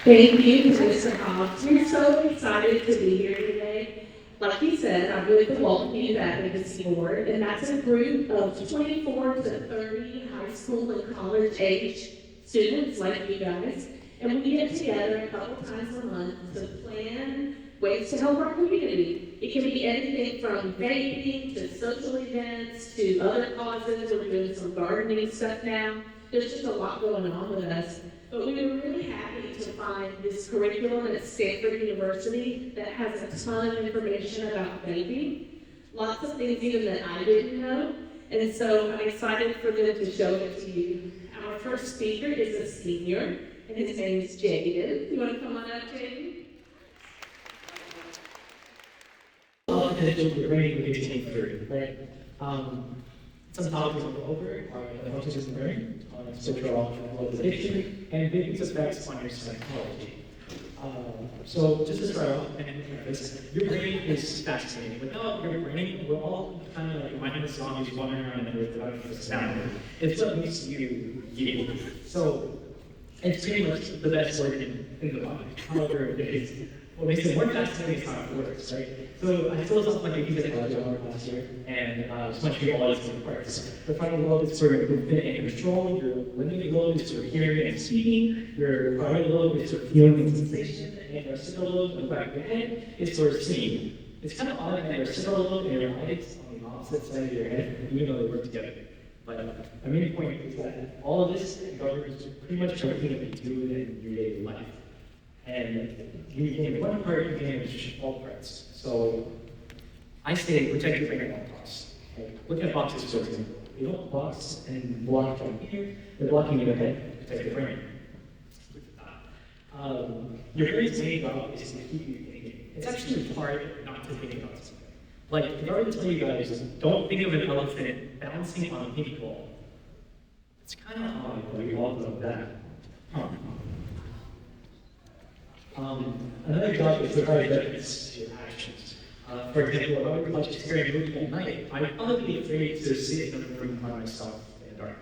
Thank you, Mr. Hobbs. We're so excited to be here today. Like he said, I'm with the Loganville Advocacy Board, and that's a group of 24 to 30 high school and college age students like you guys. And we get together a couple times a month to plan ways to help our community. It can be anything from vaping to social events to other causes. We're doing some gardening stuff now. There's just a lot going on with us. But we were really happy to find this curriculum at Stanford University that has a ton of information about vaping. Lots of things even that I didn't know. And so I'm excited for them to show it to you. Our first speaker is a senior, and his name is Jaden. You want to come on up, Jaden? We're ready to get through, right? Some topics we'll go over are the autism learning, social globalization, and big effects on your psychology. So just to start off, and your brain is fascinating. Without your brain, we're all kind of like mindless zombies wandering around in the earth without a sound. It's what makes you you. So it's pretty much the best organ in the body. However, it is. What makes it more fascinating is how it works, right? So I told something like a music algebra last year, and just want to show you all these different parts. The frontal lobe is for movement and control, your limbic lobe is for hearing and speaking, your parietal lobe is for feeling and sensation, and your occipital lobe, in the back of your head, is for seeing. It's kind of odd that your occipital lobe and your eyes on the opposite side of your head, even though they work together. But my main point is that all of this governs pretty much everything that we do in your daily life. And you gain one part, you damage all parts. So I say protect your brain at all costs. Okay? Look at boxes, for example. You don't box and block from here, they're blocking your head, protect your brain. Your brain's main job is to keep you thinking. It's actually hard not to think about something. Like, if I were to tell you guys, don't think of an elephant bouncing on a ping pong, it's kind of odd that we all know that. Another job is to provide evidence to your actions. For example, if I were to watch a scary movie at night, I would probably be afraid to sit in a room by myself in the dark.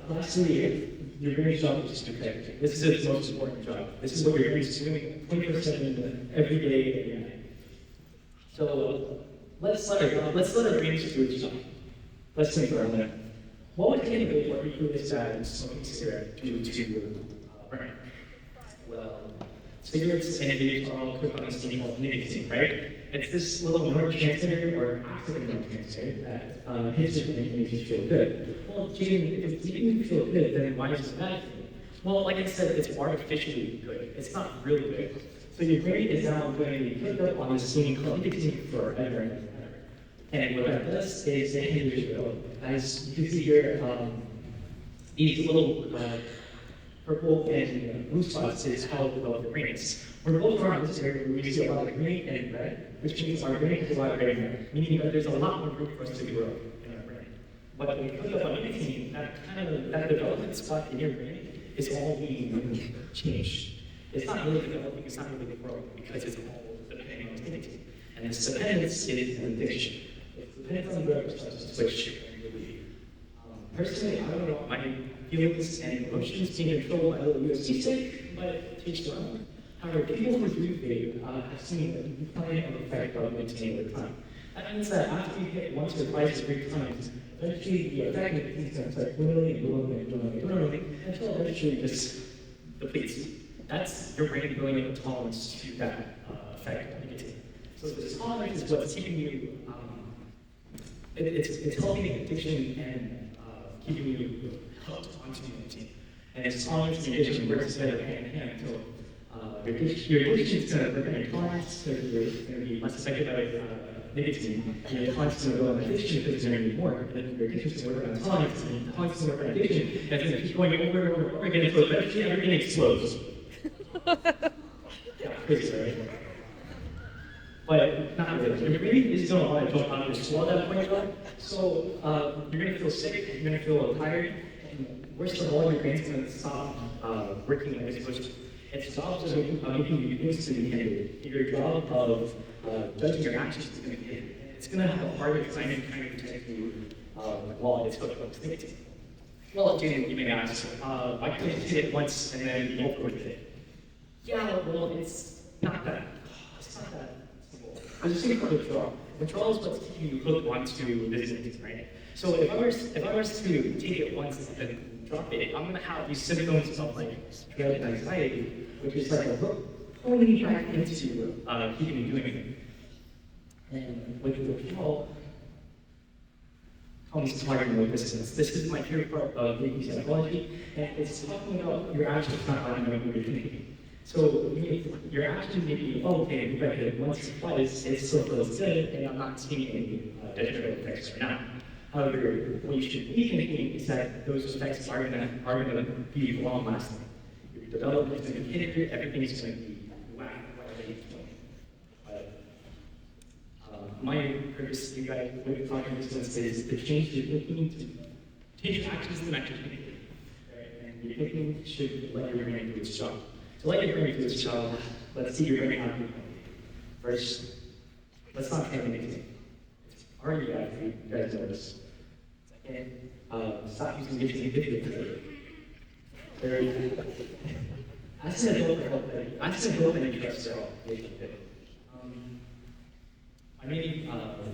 Lastly, your brain's job is to protect. This is its most important job. This is what your brain is doing 24/7 every day, every night. So let's let our brains do its job. Let's think for a minute. What would Keynote or equally as bad as smoking a cigarette do to your brain? Well, cigarettes and vapes are all cooked on this thing called nicotine, right? It's this little neurotransmitter or active neurotransmitter that hits your brain and makes you feel good. Well, Jaden, if it's making you feel good, then why is it bad for you? Well, like I said, it's artificially good. It's not really good. So your brain is now going to be picked up on this thing called nicotine forever and ever. And what that does is it hinders your growth. As you can see here, these little purple and blue spots is how we develop the brains. We're both around this area where we see a lot of green and red, which means our brain has a lot of gray matter, meaning that there's a lot more room for us to grow in our brain. But when you put up on nicotine, that development spot in your brain is all being changed. It's not really developing, it's not really growing, because it's all depending on nicotine. And this dependence is an addiction. It depends on the drug to switch your belief. Personally, I don't know my feelings and emotions being controlled by a little USB stick, but teach their own. However, people who do vape have seen the decline of effect of nicotine over time. That means that after you hit once or twice or 3 times, eventually the effect of nicotine is going to start dwindling and dwindling and dwindling and dwindling until eventually it just depletes. That's your brain building a tolerance to that effect of nicotine. So this tolerance is what's keeping you, it's helping addiction and keeping you hooked onto nicotine. And it's tolerance and addiction works together hand in hand until your addiction is going to prevent your tolerance, so you're going to be less affected by nicotine. And your tolerance is going to go on addiction because you're going to need more. And then your addiction is going to work on tolerance, and your tolerance is going to work on addiction. And it's going to keep going over and over and over again until eventually everything explodes. Yeah, crazy, right? But not really. Your brain is going to want to jump out of your skull at that point, right? So you're going to feel sick, you're going to feel tired, and worst of all, your brain's going to stop working like it's supposed to. It stops making you instantly hindered. Your job of judging your actions is going to be hindered. It's going to have a harder time trying to protect you while it's hooked up to nicotine. Well, Jane, you may ask, why couldn't you hit it once and then you both with it? Yeah, well, it's not that simple. There's a thing called withdrawal. Withdrawal is what's keeping you hooked onto this thing, right? So if I was to take it once and then drop it, I'm gonna have these symptoms of like dread and anxiety, which is like a hook pulling me back into keeping me doing it. And with withdrawal comes talking about distance. This is my favorite part of Vape psychology, and it's talking about your actions not lining up with your thinking. So your actions may be, oh, okay, if I hit it once or twice, it still feels good, and I'm not seeing any detrimental effects right now. However, what you should be thinking is that those effects are gonna be long lasting. Your development is gonna be hindered, everything is gonna be whack, whatever you my purpose, you guys, what we're talking about is to change your thinking to change your actions and actions. Right? And your thinking should let your brain do its job. To let your brain do its job, let's see your brain happy. First, let's not try anything. It's already bad for you guys know this. Second, stop using video. Third, I said go for help. I said go and you guys are all. I mean,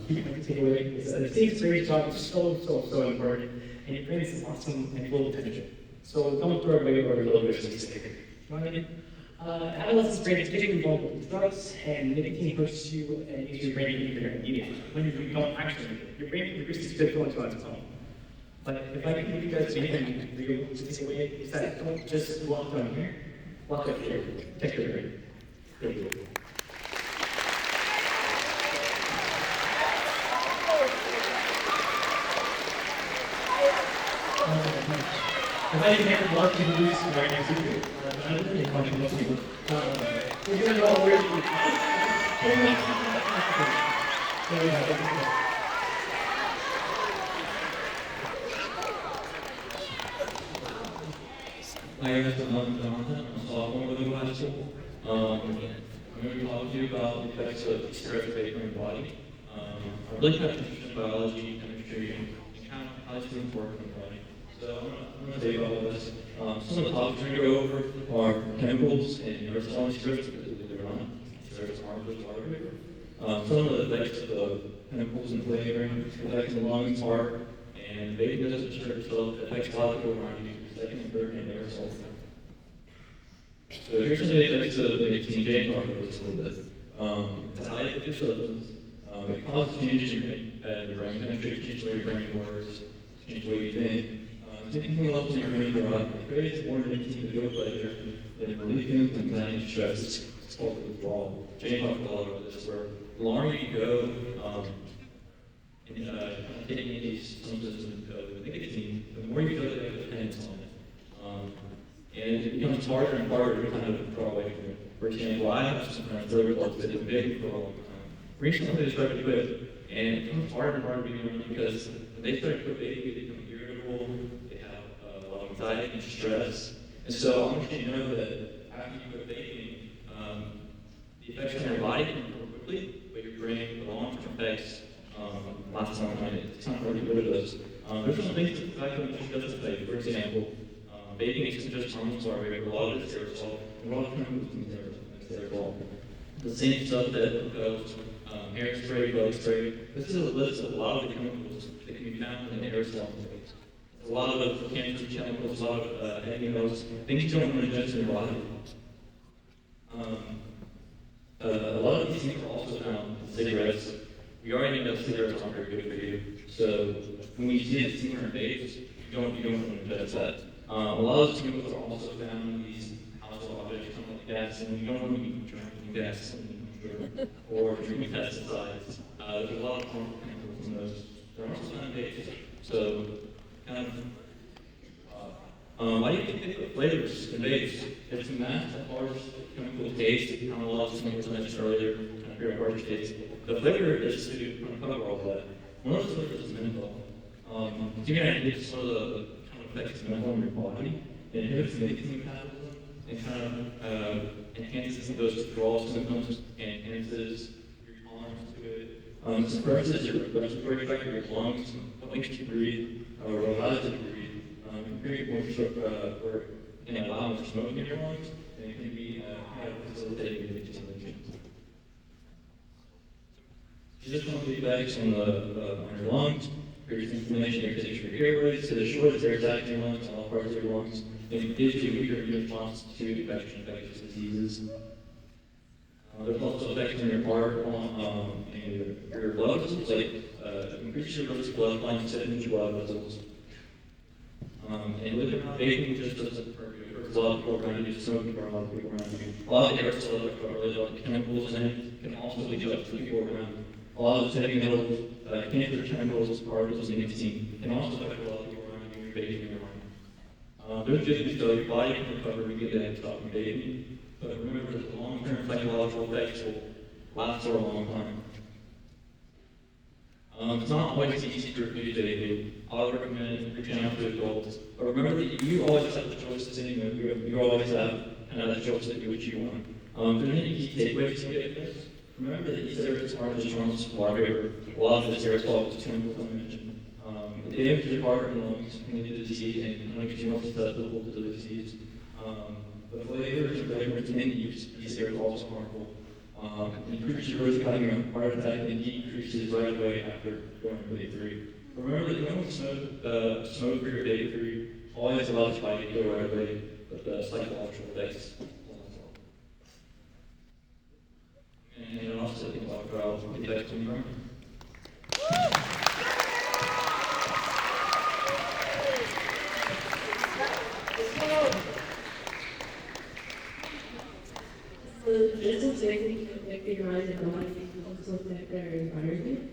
key takeaway is that the team's great job is so important, and your brain is awesome and full of potential. So don't throw it away or a little bit of mistake. You know what I mean? Adolescence brain is getting involved with drugs, and nicotine pushes you and makes your brain easier and easier. When you don't actually need it, your brain produces good feelings on its own. But if I can give you guys anything that you're able to take away, is that don't just walk down here, walk up here, protect your brain. Thank you. If I can make a lot of people do this right next to you, I don't think much of most people. We're doing it all weird. Hi guys, I'm Jonathan. I'm a sophomore with the high school. I'm going to be talking to you about the effects of cigarette vaping on your body. I'm really kind of interested in biology, chemistry, and kind of how these things work in the body. So I'm going to tell you about all this. Some of the topics we're going to go over are chemicals and aerosol cigarettes, because believe it or not, cigarettes aren't just water vapor. Some of the effects of the chemicals and flavoring, effects on the lungs, heart, and vaping doesn't sure itself, affects a lot of people around you. Second and third and aerosol. So here's some of the effects of nicotine. Jane talked about this a little bit. It's highly addictive substance. It causes changes in your brain chemistry, changes the way your brain works, changes the way you think. Nicotine levels in your brain go up. It creates more nicotine to feel pleasure, then relieving anxiety and stress. It's called withdrawal. Jane talked a lot about this, where the longer you go taking these substances of nicotine, the more you feel like you have dependence on it. And it becomes harder and harder to kind of draw away from it. For example, I have some friends that have been vaping for a long time. Recently they started to quit, and it becomes harder and harder to be around because when they start to quit vaping, they become irritable, they have a lot of anxiety and stress. And so I want you to know that after you quit vaping, the effects on your body can come quickly, but your brain, the long-term effects, last time it's not hard to get rid of those. There's some things that I can justify. For example, vaping isn't just harmless water vapor, a lot of it's aerosol, and a lot of chemicals in there as well. The same stuff that goes hairspray, bug spray. This is a list of a lot of the chemicals that can be found in the aerosol space. A lot of cancerous chemicals, a lot of heavy metals, things you don't want to ingest in your body. A lot of these things are also found in cigarettes. We already know cigarettes aren't very good for you. So when you see the cigarette vapes, you don't want to ingest that. A lot of those chemicals are also found in these household objects, something like gas, and you don't want to be drinking gas or drinking pesticides. There's a lot of harmful chemicals in those. They're also found in vapes. So kind of, why do you think they put flavors in vapes? It's a mass that harsh chemical taste, kind of a lot of chemicals I mentioned earlier, kind of very harsh taste. The flavor is to kind of cover all that. One of those flavors is menthol. To give you an idea of some of the kind of effects of menthol on your body, it inhibits nicotine metabolism and kind of enhances those withdrawal symptoms and enhances your tolerance to it. Suppresses your respiratory tract, your lungs, what makes you breathe, or allows you to breathe. or can allow for smoking in your lungs, and it can be facilitating nicotine emissions. You just want to be bags on your lungs, here's inflammation in your tissue for airways, so the shortest air attack in your lungs, all parts of your lungs, and it gives you a weaker immune response to infectious diseases. There's also effects on your heart and your blood vessels, like increase your risk of blood clotting, setting your blood vessels. And with vaping, just doesn't hurt you. There's a lot of people around you, smoking for a lot of people around you. A lot of aerosols are really a lot of chemicals in it, can also lead up to people around you. A lot of those heavy metals, cancer chemicals, particles, and nicotine can also affect a lot of people around you when you're vaping in your mind. There's just so your body can recover and get that stop from vaping. But remember that the long-term psychological effects will last for a long time. It's not always easy to refuse vaping. I would recommend reaching out to adults. But remember that you always have the choices anyway. You always have that choice to do what you want. If there's any key takeaways to get this, remember that e-cigarettes aren't just harmless to water vapor. A lot of the aerosols, chemicals I mentioned. The damage to your heart and lungs can lead to disease and make you more susceptible to the disease. The flavors and fragrance in these areas are also harmful. Increases your risk of having a heart attack and decreases right away after going to vape-free. Remember that going smoke-free or vape-free always allows body to go right away, but the psychological effects. And also think about the effects on the environment. So this is basically affecting rise in body and also affect our environment.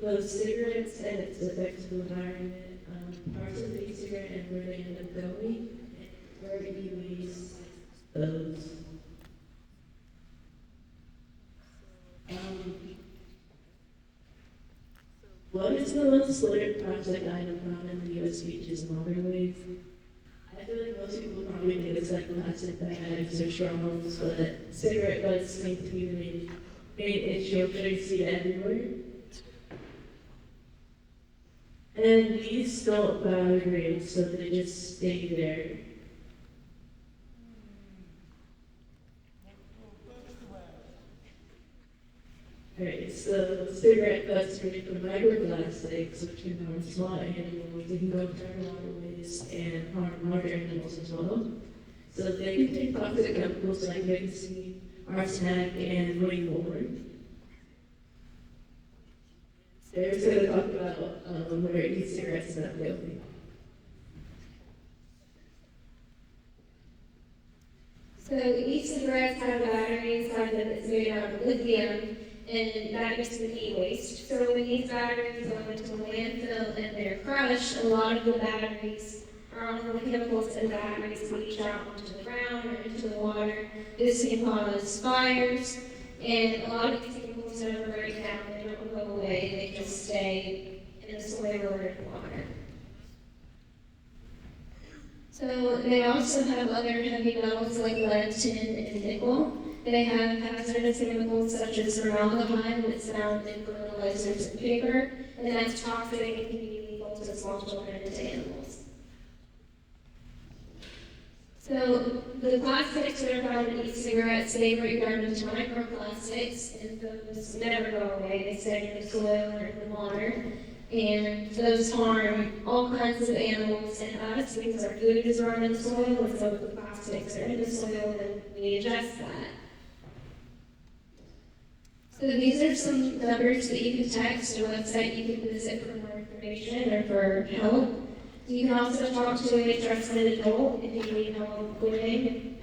So cigarettes and its effects on the environment, parts of the e-cigarette and where they end up going, and where you waste those. What is the most litter plastic item found in the U.S. beaches and waterways? I feel like most people probably think it's like plastic bags or straws, but cigarette butts seem to be the main issue that I see everywhere. And these don't biodegrade, so they just stay there. Alright, so cigarette butts are made from microplastics, which can harm small animals. They can go to waterways and harm larger animals as well. So they contain toxic chemicals like nicotine, arsenic, and ringworm. They're just going to talk about where e-cigarettes not filthy. So e-cigarettes have a battery inside them that's made out of lithium, and that makes them e-waste. So when these batteries go into the landfill and they're crushed, a lot of the batteries or all of the chemicals in the batteries leach out onto the ground or into the water. This can cause fires, and a lot of these chemicals never break down. They don't go away. They just stay in the soil or in the water. So they also have other heavy metals like lead, tin, and nickel. They have hazardous chemicals such as formaldehyde that's found in fertilizers and paper, and that's toxic and can be lethal to small children and to animals. So the plastics that are found in e-cigarettes, they break down into microplastics, and those never go away. They stay in the soil or in the water, and those harm all kinds of animals and us because our food is around in the soil, and so the plastics are in the soil, and we ingest that. So these are some numbers that you can text, a website you can visit for more information or for help. You can also talk to a trusted adult if you need help quitting.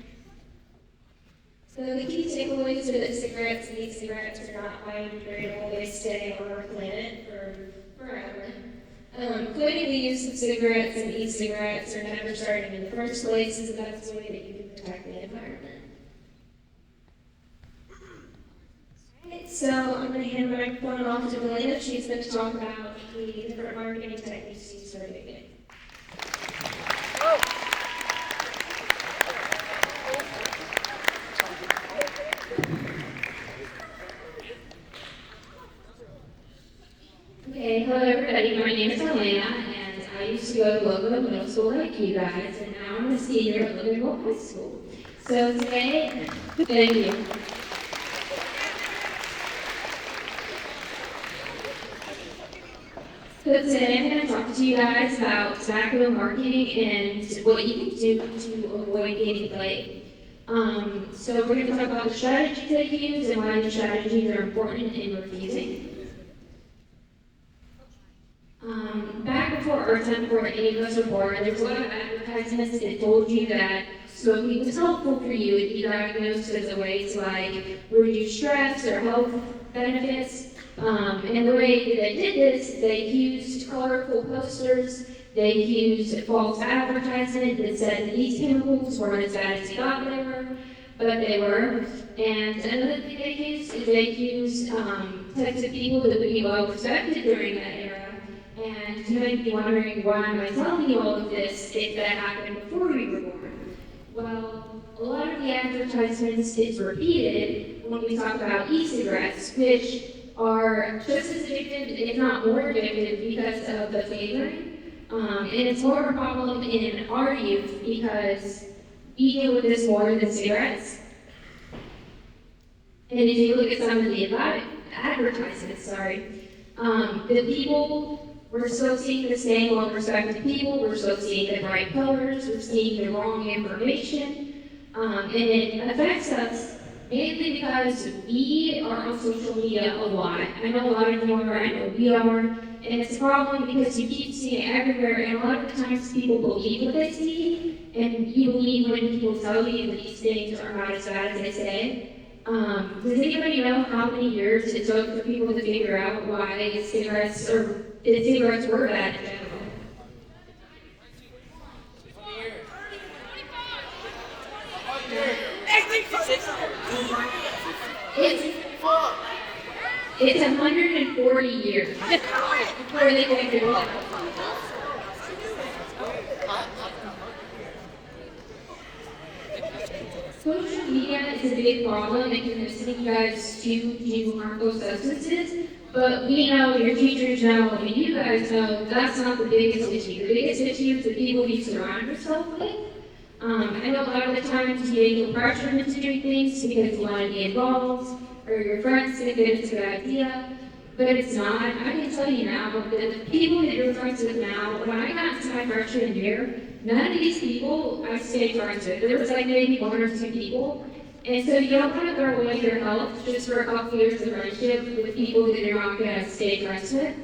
So the key takeaways are that cigarettes and e-cigarettes are not biodegradable. They stay on our planet for forever. Quitting the use of cigarettes and e-cigarettes or never starting in the first place is the best way that you can protect the environment. So I'm going to hand the microphone off to Belinda. She's going to talk about the different marketing techniques used for vaping. Okay, hello everybody. My name is Elena, and I used to go to Loganville Middle School like you guys, and now I'm a senior at Loganville High School. So today, thank you. So today I'm going to talk to you guys about tobacco marketing and what you can do to avoid getting late. So we're going to talk about the strategies that you use and why the strategies are important in refusing. Back before our time before any of us were born, there was a lot of advertisements that told you that smoking was helpful for you. It'd be diagnosed as a way to like reduce stress or health benefits. And the way that they did this, they used colorful posters, they used false advertisement that said that these chemicals weren't as bad as you thought they were, but they were. And another thing they used is they used types of people that would be well respected during that era. And you might be wondering, why am I telling you all of this if that happened before we were born? Well, a lot of the advertisements is repeated when we talk about e-cigarettes, which are just as addictive, if not more addictive, because of the flavoring. And it's more of a problem in our youth because we deal with this more than cigarettes. And if you look at some of the advertisements, the people, we're still seeing the same well-respected people, we're still seeing the bright colors, we're seeing the wrong information, and it affects us mainly because we are on social media a lot. I know a lot of you are, I know we are, and it's a problem because you keep seeing it everywhere, and a lot of the times people believe what they see, and you believe when people tell you that these things are not as bad as they say. Does anybody know how many years it took for people to figure out why cigarettes were bad in general? It's 140 years before they figured it out. Social media is a big problem and convincing you guys to do harmful substances, but we know, your teachers know, and you guys know that's not the biggest issue. The biggest issue is the people you surround yourself with. I know a lot of the times you feel pressured into doing things because you want to be involved, or your friends think that it's a good idea, but it's not. I can tell you now that the people that you're friends with now, when I got into my freshman year, none of these people I stayed friends with. There was like maybe one or two people. And so you don't want to throw away your health just for a couple years of friendship with people that you're not going to stay friends with.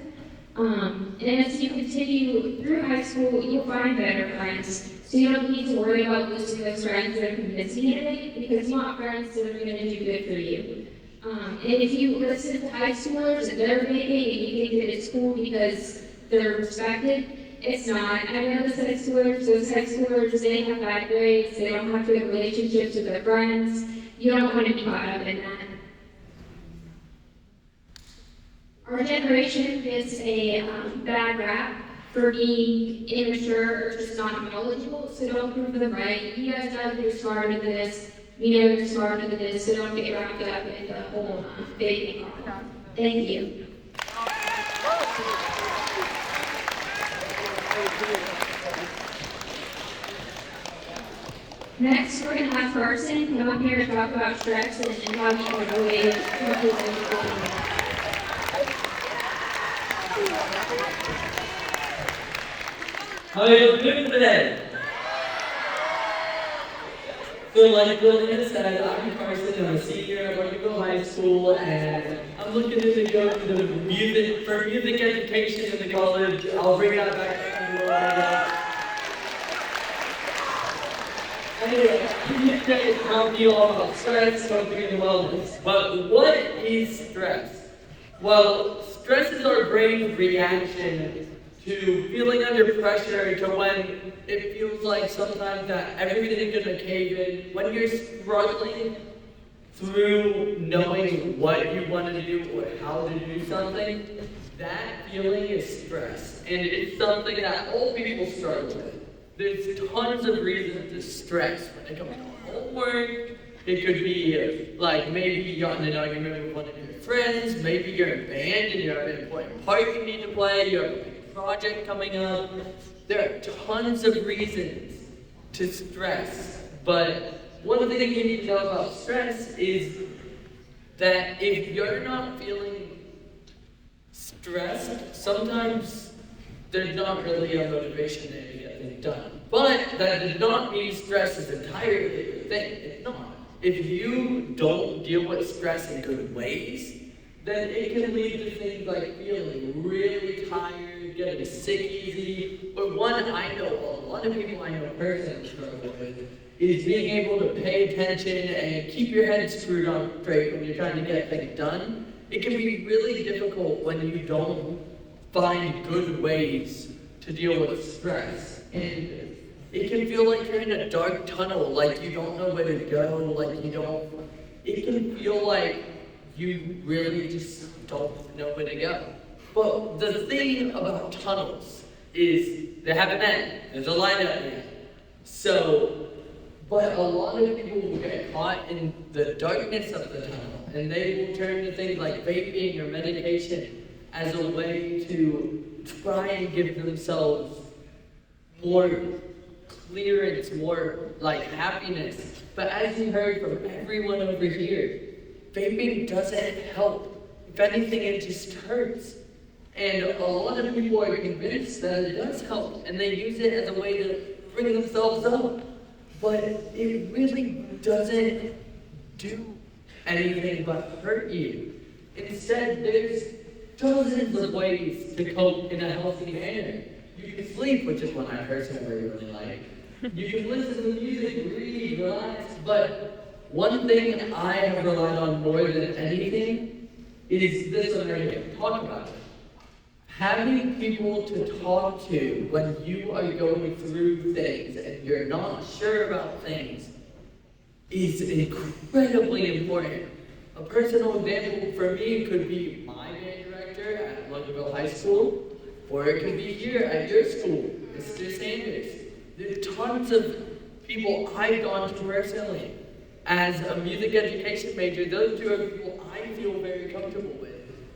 And as you continue through high school, you'll find better friends. So you don't need to worry about losing those friends that are convincing you to vape, because you want friends that are going to do good for you. And if you listen to high schoolers and they're vaping and you think that it's cool because they're respected, it's not. I know those high schoolers, they have bad grades, they don't have good relationships with their friends. You don't want to be caught up in that. Our generation gets a bad rap for being immature or just not knowledgeable, so don't prove them right. You guys know that you're smarter than this. We know you're smarter than this, so don't get wrapped up in the whole vaping problem. Thank you. Next, we're going to have Carson come up here and talk about stress and how you can avoid it. How are you doing today? So like Lillian said, I'm Carson, I'm a senior at Loganville High School, and I'm looking to go to the music education in the college. I'll bring that back. Anyway, today is telling you all about stress, coping, and wellness. But what is stress? Well, stress is our brain's reaction to feeling under pressure, to when it feels like sometimes that everything's gonna cave in, when you're struggling through knowing what you want to do or how to do something. That feeling is stress, and it's something that all people struggle with. There's tons of reasons to stress when it comes to homework. It could be like maybe you got in an argument with one of your friends, maybe you're in a band and you have an important part you need to play, you have a project coming up. There are tons of reasons to stress, but one thing you need to know about stress is that if you're not feeling stressed, sometimes there's not really a motivation there to get things done. But that does not mean stress is entirely a good thing. It's not. If you don't deal with stress in good ways, then it can lead to things like feeling really tired, getting sick easy. But one I know, a lot of people I know personally struggle with, is being able to pay attention and keep your head screwed on straight when you're trying to get things done. It can be really difficult when you don't find good ways to deal with stress. And it can feel like you're in a dark tunnel, like you don't know where to go, it can feel like you really just don't know where to go. But the thing about tunnels is they have an end. There's a light at the end. But a lot of people will get caught in the darkness of the tunnel, and they will turn to things like vaping or medication as a way to try and give themselves more clearance, more like happiness. But as you heard from everyone over here, vaping doesn't help. If anything, it just hurts. And a lot of people are convinced that it does help, and they use it as a way to bring themselves up. But it really doesn't do anything but hurt you. Instead, there's dozens of ways to cope in a healthy manner. You can sleep, which is one I personally really like. You can listen to music, read, relax, but one thing I have relied on more than anything is this one right here. Talk about it. Having people to talk to when you are going through things and you're not sure about things is incredibly important. A personal example for me could be my band director at Loganville High School, or it could be here at your school, Mr. Sanders. There's tons of people I've gone to personally. As a music education major, those two are people I feel very comfortable with.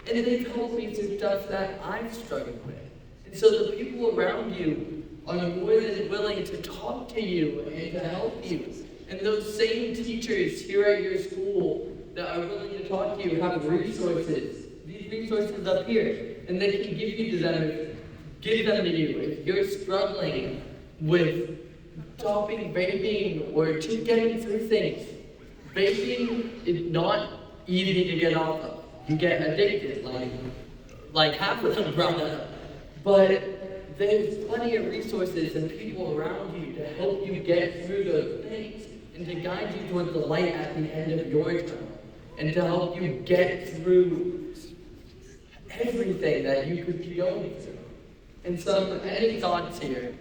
And they've helped me through stuff that I've struggled with. And so the people around you are more than willing to talk to you and to help you. And those same teachers here at your school that are willing to talk to you have resources. These resources up here. And they can give them to you. If you're struggling with stopping vaping or just getting through things, vaping is not easy to get off of. You get addicted, like half of them brought up. But there's plenty of resources and people around you to help you get through those things and to guide you towards the light at the end of your tunnel and to help you get through everything that you could be going through. And any thoughts here?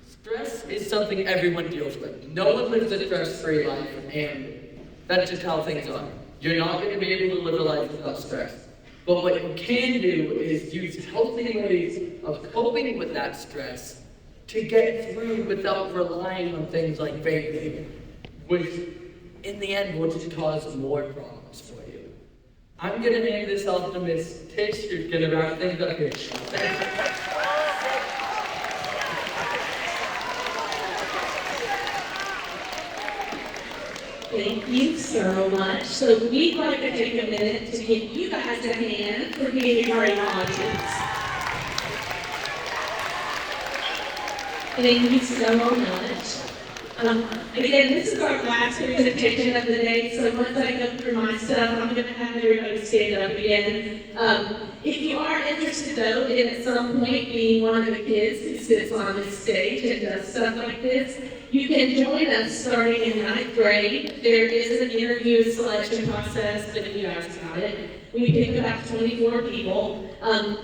Stress is something everyone deals with. No one lives a stress-free life, and that's just how things are. You're not going to be able to live a life without stress. But what you can do is use healthy ways of coping with that stress to get through without relying on things like vaping, which in the end will just cause more problems for you. I'm going to hand this off to Miss Tish, who's going to wrap things up here. Thank you. Thank you so much. So we'd like to take a minute to give you guys a hand for being a great audience. Thank you so much. Again, this is our last presentation of the day, so once I go through my stuff, I'm going to have everybody stand up again. If you are interested, though, in at some point being one of the kids who sits on this stage and does stuff like this, you can join us starting in 9th grade. There is an interview selection process, but you guys got it. We pick about 24 people.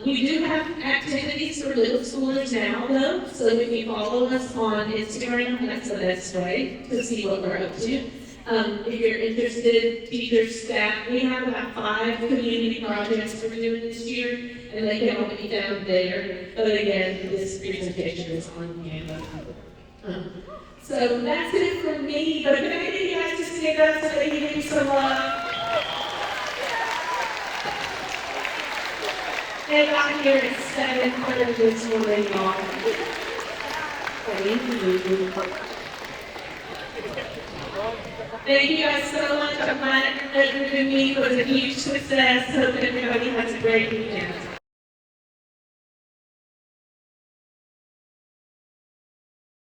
We do have activities for middle schoolers now, though, so if you follow us on Instagram, that's the best way to see what we're up to. If you're interested, teachers, staff, we have about 5 community projects we're doing this year, and they can all be found there. But again, this presentation is on Canva. So that's it from me, but can I get you guys to stand up so they can give you some love? And got here at 7:30 this morning, y'all. Thank you guys so much. I'm glad that the meeting was a huge success. Hope everybody has a great weekend.